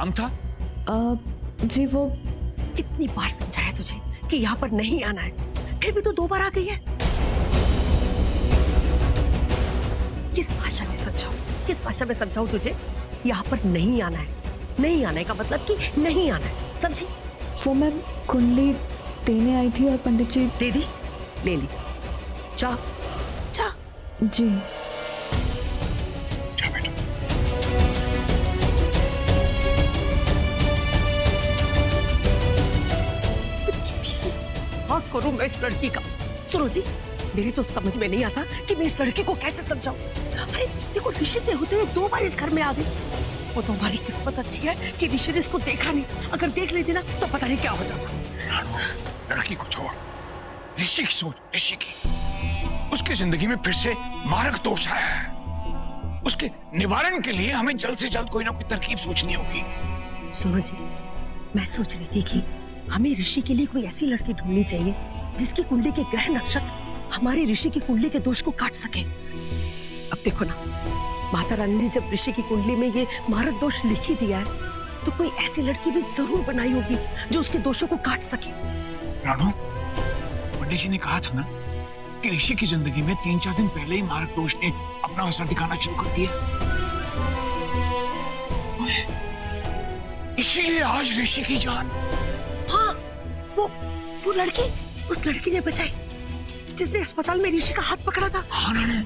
काम था? जी वो कितनी बार समझाया तुझे कि यहाँ पर नहीं आना है, फिर भी तू 2 बार आ गई है। किस भाषा में समझाऊं, किस भाषा में समझाऊं तुझे? यहाँ पर नहीं आना है, नहीं आने का मतलब कि नहीं आना है, समझी? वो मैं कुंडली देने आई थी और पंडित जी। दे दी, ले ली, जा जा। जी जा बेटा। कुछ भी हाँ करूं मैं इस लड़की का। सुनो जी, मेरी तो समझ में नहीं आता कि मैं इस लड़की को कैसे समझाऊं। अरे देखो, ऋषि के होते हुए 2 बार इस घर में आ गई। वो तो हमारी किस्मत अच्छी है कि ऋषि ने इसको देखा नहीं, अगर देख लेती ना तो पता नहीं क्या हो जाता। लड़की को छोड़, ऋषि की सोच, ऋषि की। उसकी जिंदगी में फिर से मारक दोष आया है। उसके निवारण के लिए हमें जल्द से जल्द कोई ना कोई तरकीब सोचनी होगी। सुनो जी, मैं सोच रही थी कि हमें ऋषि के लिए कोई ऐसी लड़की ढूंढनी चाहिए जिसकी कुंडली के ग्रह नक्षत्र हमारी ऋषि की कुंडली के दोष को काट सके। अब देखो ना, माता रानी ने जब ऋषि की कुंडली में ये मारक दोष लिख ही दिया है, तो कोई ऐसी लड़की भी जरूर बनाई होगी जो उसके दोषों को काट सके। रानू, पंडित जी ने कहा था ना कि ऋषि की जिंदगी में 3-4 दिन पहले ही मारक दोष ने अपना असर दिखाना शुरू कर दिया। इसीलिए आज ऋषि की जान। हाँ, वो लड़की, उस लड़की ने बचाई जिसने अस्पताल में ऋषि का हाथ पकड़ा था। हाँ रानू,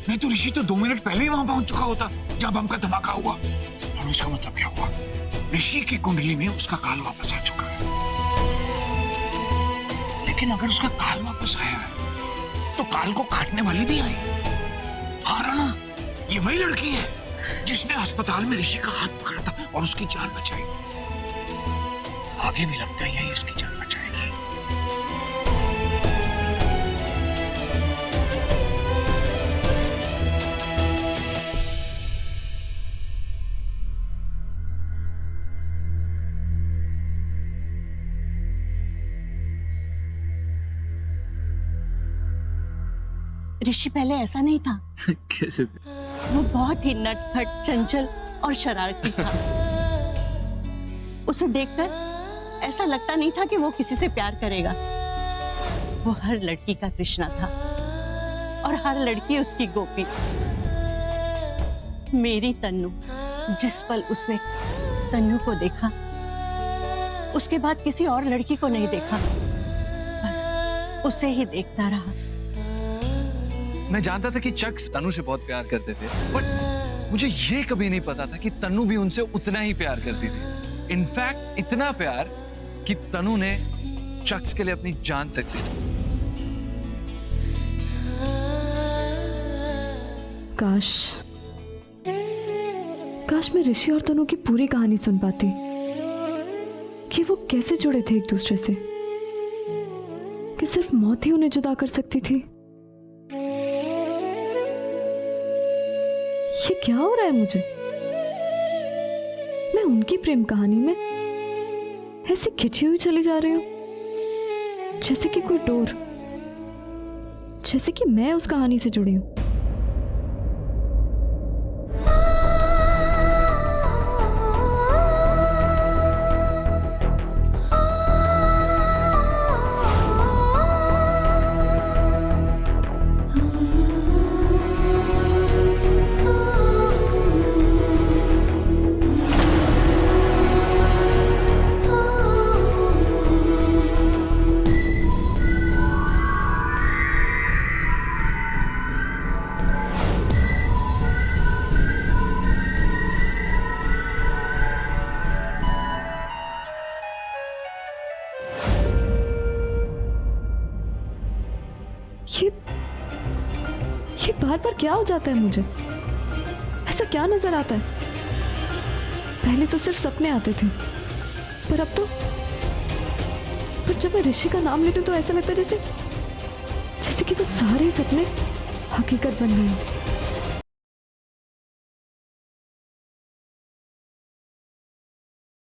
नहीं तो ऋषि तो 2 मिनट पहले ही वहां पहुंच चुका होता जब बम का धमाका हुआ। और इसका मतलब क्या हुआ? ऋषि की कुंडली में उसका काल वापस आ चुका है। लेकिन अगर उसका काल वापस आया है तो काल को काटने वाली भी आई। हाँ राणा, ये वही लड़की है जिसने अस्पताल में ऋषि का हाथ पकड़ा था और उसकी जान बचाई। आगे भी लगता है यही उसकी जान बचाएगी। ऋषि पहले ऐसा नहीं था। कैसे थे? वो बहुत ही नटखट, चंचल और शरारती था। उसे देखकर ऐसा लगता नहीं था कि वो किसी से प्यार करेगा। वो हर लड़की का कृष्णा था और हर लड़की उसकी गोपी। मेरी तन्नू, जिस पल उसने तन्नू को देखा, उसके बाद किसी और लड़की को नहीं देखा, बस उसे ही देखता रहा। मैं जानता था कि चक्स तनु से बहुत प्यार करते थे, बट मुझे ये कभी नहीं पता था कि तनु भी उनसे उतना ही प्यार करती थी। इनफैक्ट इतना प्यार कि तनु ने चक्स के लिए अपनी जान तक दी। काश मैं ऋषि और तनु की पूरी कहानी सुन पाती कि वो कैसे जुड़े थे एक दूसरे से, कि सिर्फ मौत ही उन्हें जुदा कर सकती थी। ये क्या हो रहा है मुझे? मैं उनकी प्रेम कहानी में ऐसे खिंची हुई चली जा रही हूं जैसे कि कोई डोर, जैसे कि मैं उस कहानी से जुड़ी हूं। ये बार बार क्या हो जाता है मुझे? ऐसा क्या नजर आता है? पहले तो सिर्फ सपने आते थे, पर अब तो जब मैं ऋषि का नाम लेती हूँ तो ऐसा लगता है जैसे कि वो सारे सपने हकीकत बन गए।